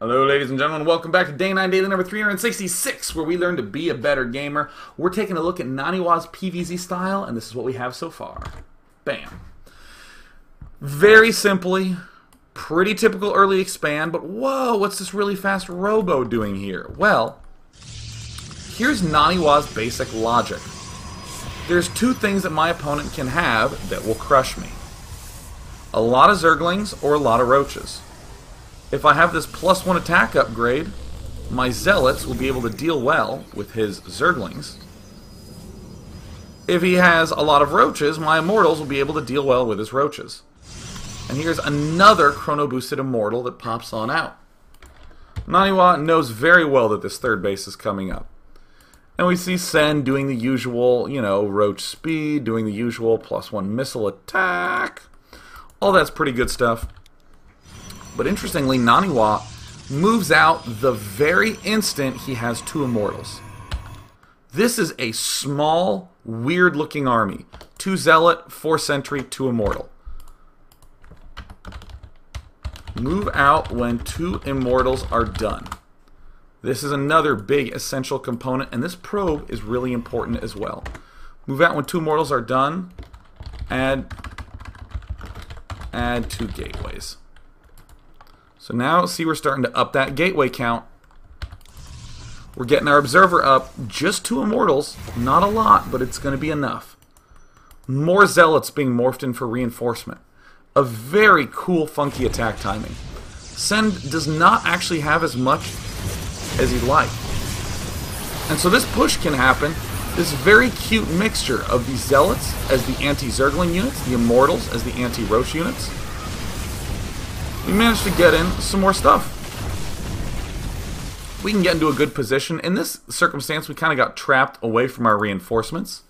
Hello ladies and gentlemen, welcome back to Day 9 Daily number 366, where we learn to be a better gamer. We're taking a look at Naniwa's PvZ style, and this is what we have so far. Bam. Very simply, pretty typical early expand, but whoa, what's this really fast robo doing here? Well, here's Naniwa's basic logic. There's two things that my opponent can have that will crush me. A lot of Zerglings or a lot of Roaches. If I have this +1 attack upgrade, my Zealots will be able to deal well with his Zerglings. If he has a lot of Roaches, my Immortals will be able to deal well with his Roaches. And here's another Chrono Boosted Immortal that pops on out. Naniwa knows very well that this third base is coming up. And we see Sen doing the usual, Roach speed, doing the usual +1 missile attack. All that's pretty good stuff. But interestingly, Naniwa moves out the very instant he has two Immortals. This is a small, weird-looking army. 2 Zealot, 4 Sentry, 2 Immortal. Move out when 2 Immortals are done. This is another big essential component, and this probe is really important as well. Move out when 2 Immortals are done. Add 2 gateways. So now, see, we're starting to up that gateway count. We're getting our Observer up. Just 2 Immortals. Not a lot, but it's going to be enough. More Zealots being morphed in for reinforcement. A very cool, funky attack timing. Sen does not actually have as much as he'd like. And so this push can happen. This very cute mixture of the Zealots as the anti-Zergling units, the Immortals as the anti-Roach units. We managed to get in some more stuff. We can get into a good position. In this circumstance, we kind of got trapped away from our reinforcements.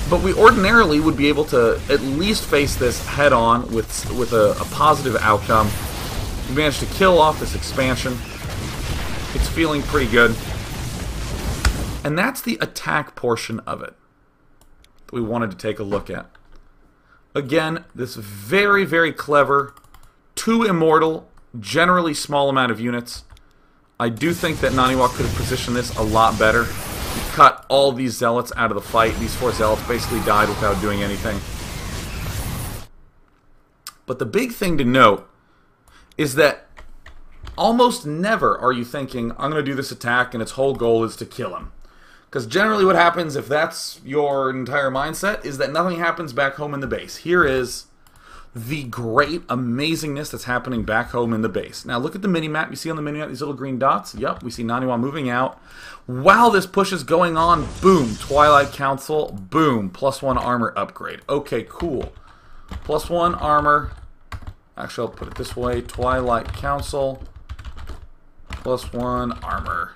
But we ordinarily would be able to at least face this head-on with a positive outcome. We managed to kill off this expansion. It's feeling pretty good. And that's the attack portion of it that we wanted to take a look at. Again, this very, very clever 2 Immortal, generally small amount of units. I do think that Naniwa could have positioned this a lot better. He cut all these Zealots out of the fight. These 4 Zealots basically died without doing anything. But the big thing to note is that almost never are you thinking, I'm going to do this attack and its whole goal is to kill him. Because generally what happens, if that's your entire mindset, is that nothing happens back home in the base. Here is the great amazingness that's happening back home in the base. Now look at the minimap. You see on the minimap these little green dots? Yep, we see Naniwa moving out. While this push is going on, boom, Twilight Council, boom, +1 armor upgrade. Okay, cool. +1 armor. Actually, I'll put it this way. Twilight Council, +1 armor.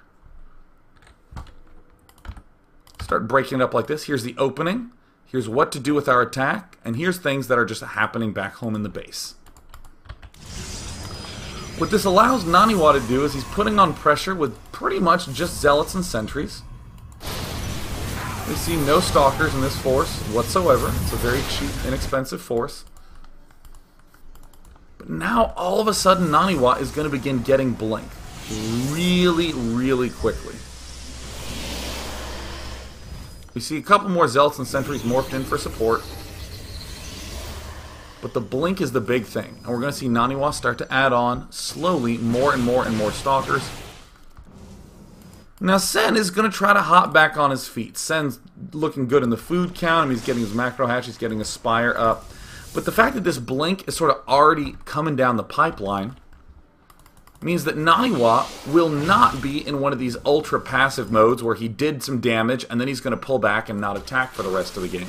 Start breaking it up like this. Here's the opening. Here's what to do with our attack. And here's things that are just happening back home in the base. What this allows Naniwa to do is he's putting on pressure with pretty much just Zealots and Sentries. We see no Stalkers in this force whatsoever. It's a very cheap, inexpensive force. But now, all of a sudden, Naniwa is going to begin getting blink. Really, really quickly. We see a couple more Zealots and Sentries morphed in for support. But the blink is the big thing. And we're going to see Naniwa start to add on, slowly, more and more and more Stalkers. Now Sen is going to try to hop back on his feet. Sen's looking good in the food count. He's getting his macro hatch. He's getting a Spire up. But the fact that this blink is sort of already coming down the pipeline means that Naniwa will not be in one of these ultra passive modes where he did some damage and then he's going to pull back and not attack for the rest of the game.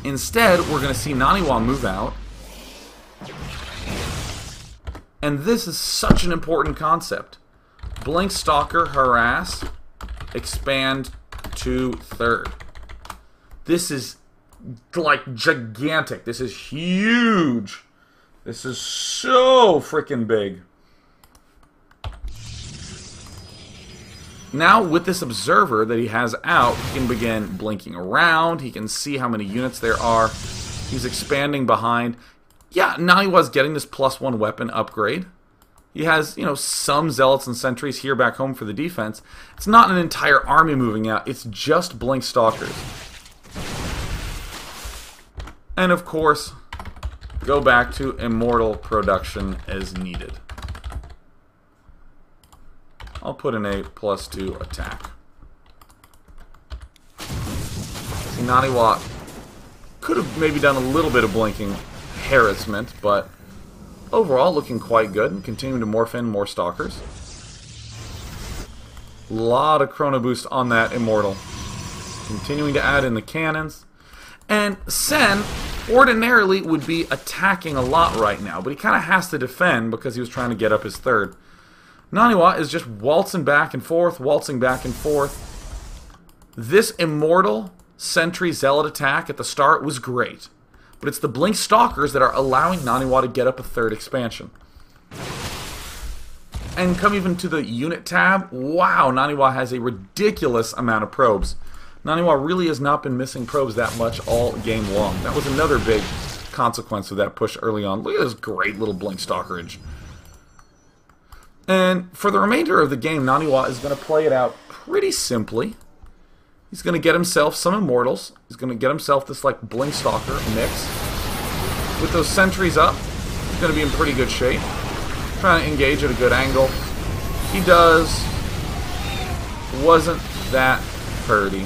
Instead, we're going to see Naniwa move out. And this is such an important concept. Blink, Stalker, Harass, expand to 3rd. This is like gigantic. This is huge. This is so freaking big. Now, with this observer that he has out, he can begin blinking around. He can see how many units there are. He's expanding behind. yeah, Naniwa's getting this +1 weapon upgrade. He has, some Zealots and Sentries here back home for the defense. It's not an entire army moving out. It's just Blink Stalkers. And, of course, go back to Immortal production as needed. I'll put in a +2 attack. See, Naniwa could have maybe done a little bit of blinking harassment, but overall looking quite good and continuing to morph in more Stalkers. A lot of Chrono Boost on that Immortal. Continuing to add in the cannons. And Sen ordinarily would be attacking a lot right now, but he kind of has to defend because he was trying to get up his third. Naniwa is just waltzing back and forth, waltzing back and forth. This Immortal Sentry Zealot attack at the start was great, but it's the Blink Stalkers that are allowing Naniwa to get up a third expansion. And come even to the unit tab, wow, Naniwa has a ridiculous amount of probes. Naniwa really has not been missing probes that much all game long. That was another big consequence of that push early on. Look at this great little Blink Stalkerage. And for the remainder of the game, Naniwa is going to play it out pretty simply. He's going to get himself some Immortals. He's going to get himself this like Blink Stalker mix. With those sentries up, he's going to be in pretty good shape. Trying to engage at a good angle. He does. Wasn't that pretty.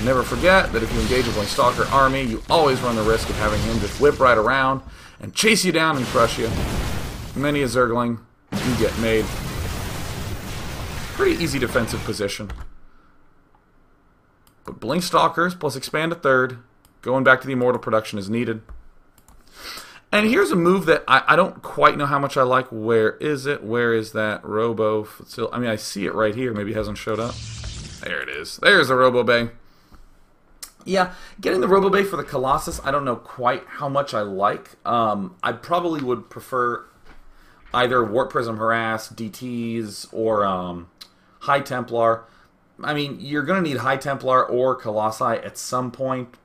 Never forget that if you engage a Blink Stalker army, you always run the risk of having him just whip right around and chase you down and crush you. Many a Zergling, you get made. Pretty easy defensive position. But Blink Stalkers plus expand a third, going back to the Immortal production is needed. And here's a move that I don't quite know how much I like. Where is it? Where is that Robo? I mean, I see it right here. Maybe it hasn't showed up. There it is. There's the Robo Bay. Yeah, getting the Robo Bay for the Colossus, I don't know quite how much I like. I probably would prefer either Warp Prism Harass, DTs, or High Templar. I mean, you're going to need High Templar or Colossi at some point.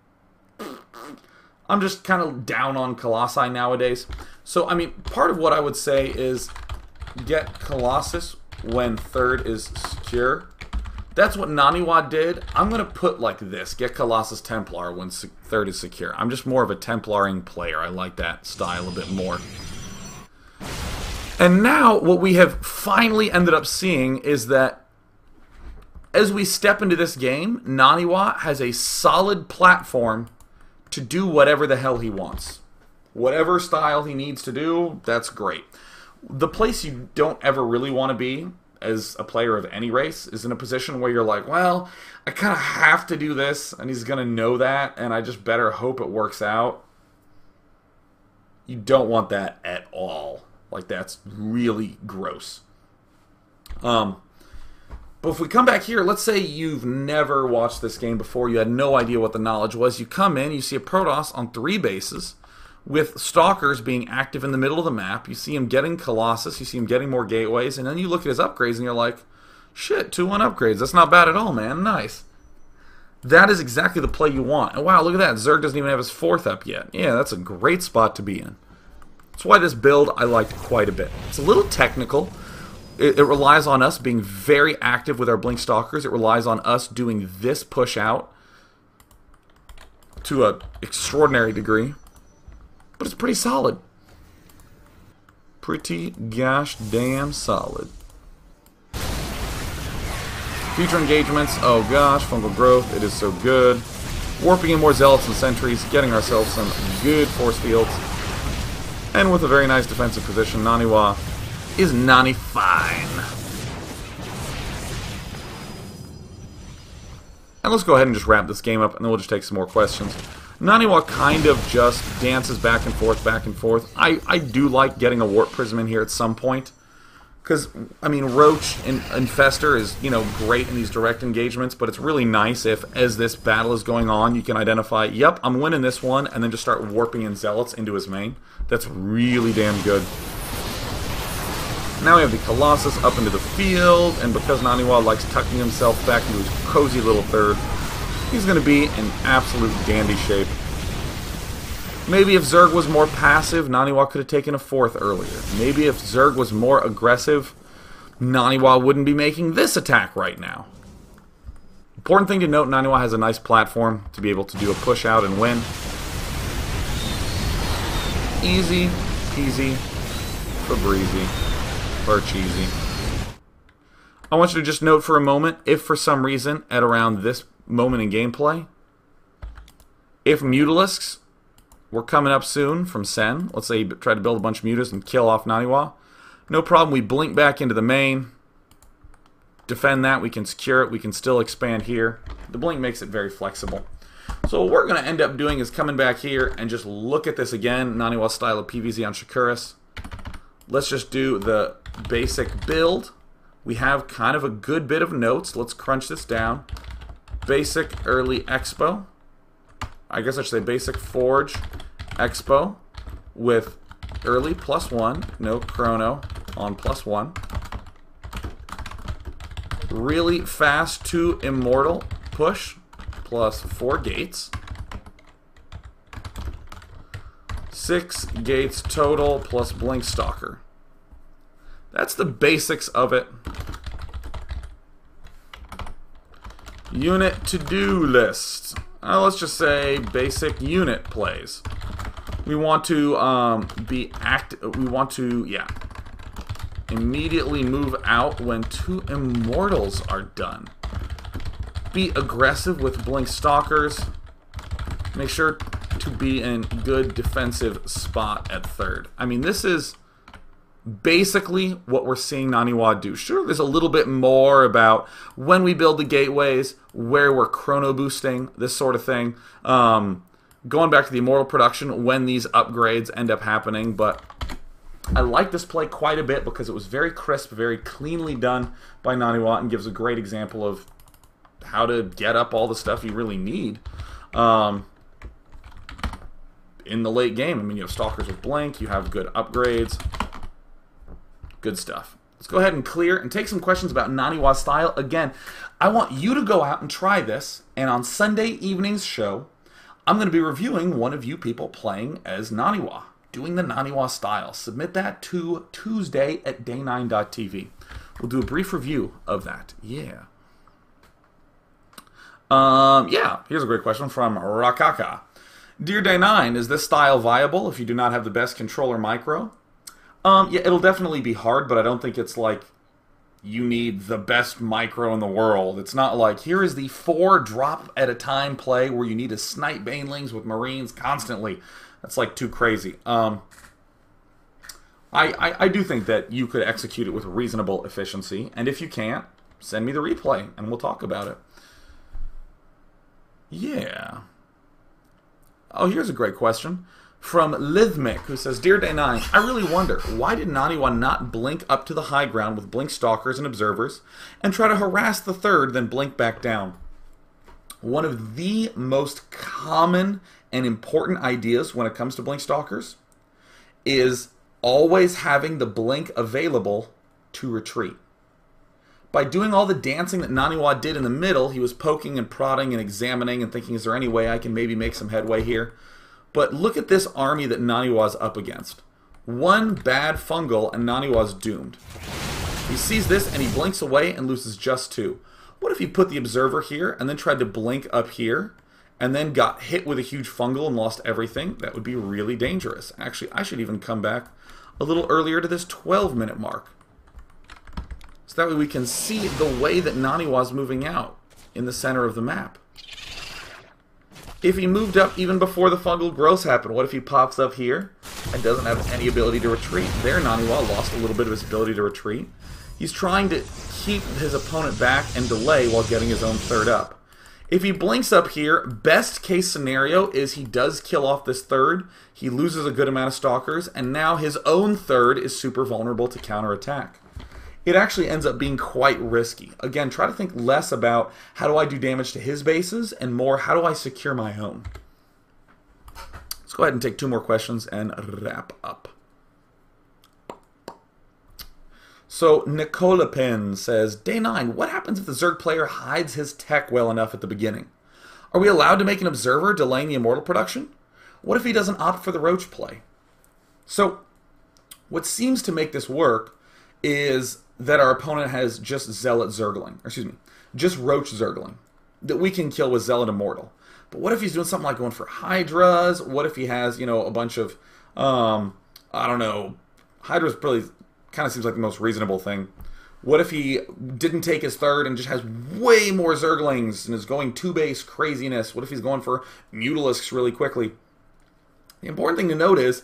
I'm just kind of down on Colossi nowadays. So, I mean, part of what I would say is get Colossus when third is secure. That's what Naniwa did. I'm going to put like this. Get Colossus Templar when third is secure. I'm just more of a Templaring player. I like that style a bit more. And now what we have finally ended up seeing is that as we step into this game, Naniwa has a solid platform to do whatever the hell he wants. Whatever style he needs to do, that's great. The place you don't ever really want to be as a player of any race is in a position where you're like, well, I kind of have to do this, and he's going to know that, and I just better hope it works out. You don't want that at all. Like, that's really gross. But if we come back here, let's say you've never watched this game before, you had no idea what the knowledge was. You come in, you see a Protoss on 3 bases, with Stalkers being active in the middle of the map. You see him getting Colossus, you see him getting more gateways, and then you look at his upgrades and you're like, shit, 2-1 upgrades. That's not bad at all, man. Nice. That is exactly the play you want. And wow, look at that. Zerg doesn't even have his 4th up yet. Yeah, that's a great spot to be in. That's why this build I liked quite a bit. It's a little technical. It relies on us being very active with our Blink Stalkers. It relies on us doing this push out to an extraordinary degree. But it's pretty solid. Pretty gosh damn solid. Future engagements, oh gosh, fungal growth, it is so good. Warping in more Zealots and Sentries, getting ourselves some good force fields. And with a very nice defensive position, Naniwa is Nani fine. And let's go ahead and just wrap this game up, and then we'll just take some more questions. Naniwa kind of just dances back and forth, back and forth. I do like getting a Warp Prism in here at some point. Because, I mean, Roach and Infester is, great in these direct engagements, but it's really nice if, as this battle is going on, you can identify, yep, I'm winning this one, and then just start warping in Zealots into his main. That's really damn good. Now we have the Colossus up into the field, and because Naniwa likes tucking himself back into his cozy little third, he's going to be in absolute dandy shape. Maybe if Zerg was more passive, Naniwa could have taken a 4th earlier. Maybe if Zerg was more aggressive, Naniwa wouldn't be making this attack right now. Important thing to note, Naniwa has a nice platform to be able to do a push out and win. Easy peasy, Febreze, or cheesy. I want you to just note for a moment, if for some reason, at around this moment in gameplay, if Mutalisks were coming up soon from Sen, let's say you try to build a bunch of Mutas and kill off Naniwa, no problem, we blink back into the main, defend that, we can secure it, we can still expand here. The blink makes it very flexible. So what we're going to end up doing is coming back here and just look at this again, Naniwa's style of PvZ on Shakuras. Let's just do the basic build. We have kind of a good bit of notes. Let's crunch this down. Basic early expo. I guess I should say basic forge expo with early +1, no chrono on +1. Really fast 2 immortal push plus 4 gates. 6 gates total plus blink stalker. That's the basics of it. Unit to-do list. Let's just say basic unit plays. We want to immediately move out when 2 immortals are done. Be aggressive with blink stalkers. Make sure to be in good defensive spot at 3rd. I mean, this is basically what we're seeing Naniwa do. Sure, there's a little bit more about when we build the gateways, where we're chrono boosting, this sort of thing. Going back to the immortal production, when these upgrades end up happening, but I like this play quite a bit because it was very crisp, very cleanly done by Naniwa, and gives a great example of how to get up all the stuff you really need in the late game. I mean, you have stalkers with blink, you have good upgrades. Good stuff. Let's go ahead and clear and take some questions about Naniwa's style. Again, I want you to go out and try this, and on Sunday evening's show, I'm going to be reviewing one of you people playing as Naniwa, doing the Naniwa style. Submit that to Tuesday at day9.tv. We'll do a brief review of that. Yeah. Here's a great question from Rakaka. Dear Day9, is this style viable if you do not have the best controller micro? Yeah, it'll definitely be hard, but I don't think it's like you need the best micro in the world. It's not like, here is the 4 drop at a time play where you need to snipe banelings with Marines constantly. That's like too crazy. I do think that you could execute it with reasonable efficiency, and if you can't, send me the replay and we'll talk about it. Yeah. Oh, here's a great question from Lithmic, who says, Dear Day9, I really wonder, why did Naniwa not blink up to the high ground with blink stalkers and observers and try to harass the 3rd, then blink back down? One of the most common and important ideas when it comes to blink stalkers is always having the blink available to retreat. By doing all the dancing that Naniwa did in the middle, he was poking and prodding and examining and thinking, is there any way I can maybe make some headway here? But look at this army that Naniwa's up against. One bad fungal and Naniwa's doomed. He sees this and he blinks away and loses just 2. What if he put the observer here and then tried to blink up here and then got hit with a huge fungal and lost everything? That would be really dangerous. Actually, I should even come back a little earlier to this 12-minute mark. So that way we can see the way that Naniwa's moving out in the center of the map. If he moved up even before the fungal growth happened, what if he pops up here and doesn't have any ability to retreat? There, Naniwa lost a little bit of his ability to retreat. He's trying to keep his opponent back and delay while getting his own 3rd up. If he blinks up here, best case scenario is he does kill off this 3rd, he loses a good amount of stalkers, and now his own 3rd is super vulnerable to counterattack. It actually ends up being quite risky. Again, try to think less about how do I do damage to his bases and more how do I secure my own. Let's go ahead and take 2 more questions and wrap up. So Nicola Pin says, Day9, what happens if the Zerg player hides his tech well enough at the beginning? Are we allowed to make an observer delaying the immortal production? What if he doesn't opt for the roach play? So what seems to make this work is that our opponent has just Zealot Zergling, or excuse me, just Roach Zergling that we can kill with Zealot Immortal. But what if he's doing something like going for Hydras? What if he has, you know, a bunch of, I don't know, Hydras really kind of seems like the most reasonable thing. What if he didn't take his third and just has way more Zerglings and is going 2-base craziness? What if he's going for Mutalisks really quickly? The important thing to note is,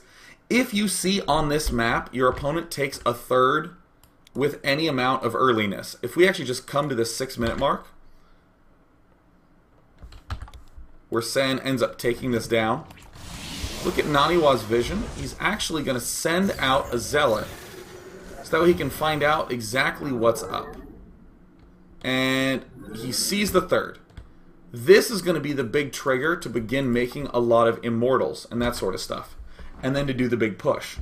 if you see on this map your opponent takes a third with any amount of earliness, if we actually just come to this 6-minute mark, where Sen ends up taking this down, look at Naniwa's vision. He's actually going to send out a Zealot so that way he can find out exactly what's up. And he sees the third. This is going to be the big trigger to begin making a lot of Immortals and that sort of stuff. And then to do the big push.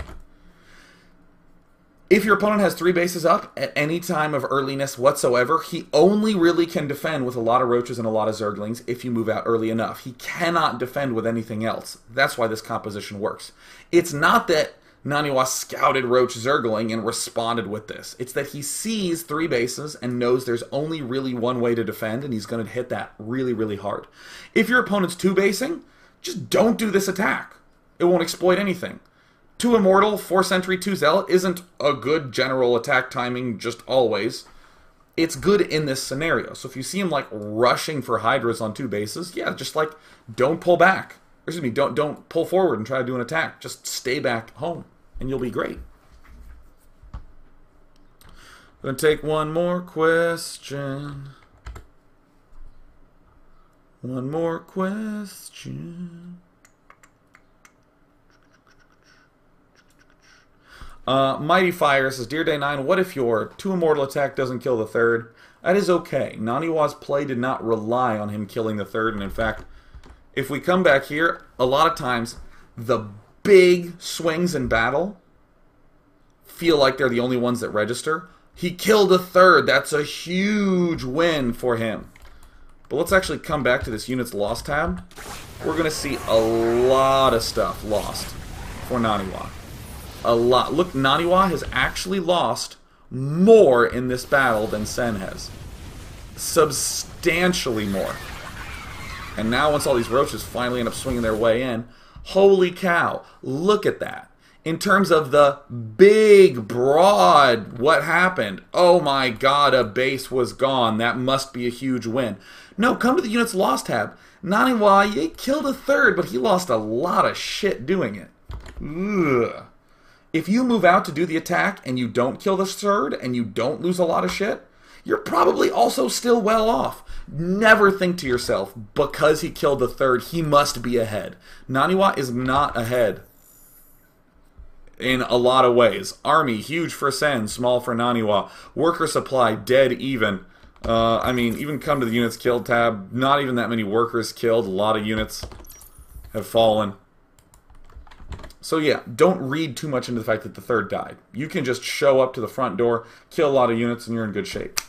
If your opponent has 3 bases up at any time of earliness whatsoever, he only really can defend with a lot of Roaches and a lot of Zerglings if you move out early enough. He cannot defend with anything else. That's why this composition works. It's not that Naniwa scouted Roach Zergling and responded with this. It's that he sees 3 bases and knows there's only really one way to defend, and he's going to hit that really, really hard. If your opponent's 2-basing, just don't do this attack. It won't exploit anything. 2 Immortal, 4 Sentry, 2 Zealot isn't a good general attack timing just always. It's good in this scenario. So if you see him like rushing for Hydras on 2 bases, yeah, just like don't pull back. Or, excuse me, don't pull forward and try to do an attack. Just stay back home and you'll be great. Gonna take one more question. One more question. Mighty Fire says, Dear Day 9, what if your 2 Immortal attack doesn't kill the third? That is okay. Naniwa's play did not rely on him killing the third, and in fact, if we come back here, a lot of times, the big swings in battle feel like they're the only ones that register. He killed a third. That's a huge win for him. But let's actually come back to this Units Lost tab. We're going to see a lot of stuff lost for Naniwa. A lot. Look, Naniwa has actually lost more in this battle than Sen has. Substantially more. And now once all these Roaches finally end up swinging their way in, holy cow, look at that. In terms of the big, broad, what happened? Oh my god, a base was gone. That must be a huge win. No, come to the Units Lost tab. Naniwa, he killed a third, but he lost a lot of shit doing it. Ugh. If you move out to do the attack and you don't kill the third and you don't lose a lot of shit, you're probably also still well off. Never think to yourself, because he killed the third, he must be ahead. Naniwa is not ahead in a lot of ways. Army, huge for Sen, small for Naniwa. Worker supply, dead even. I mean, even come to the Units Killed tab, not even that many workers killed. A lot of units have fallen. So yeah, don't read too much into the fact that the third died. You can just show up to the front door, kill a lot of units, and you're in good shape.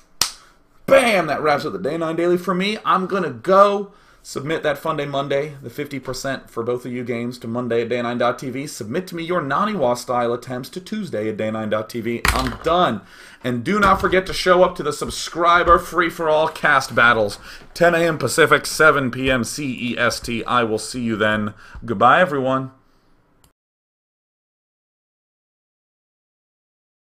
Bam! That wraps up the Day 9 Daily for me. I'm going to go submit that Fun Day Monday, the 50% for both of you games, to Monday at day9.tv. Submit to me your Naniwa-style attempts to Tuesday at day9.tv. I'm done. And do not forget to show up to the subscriber free-for-all cast battles. 10 a.m. Pacific, 7 p.m. CEST. I will see you then. Goodbye, everyone.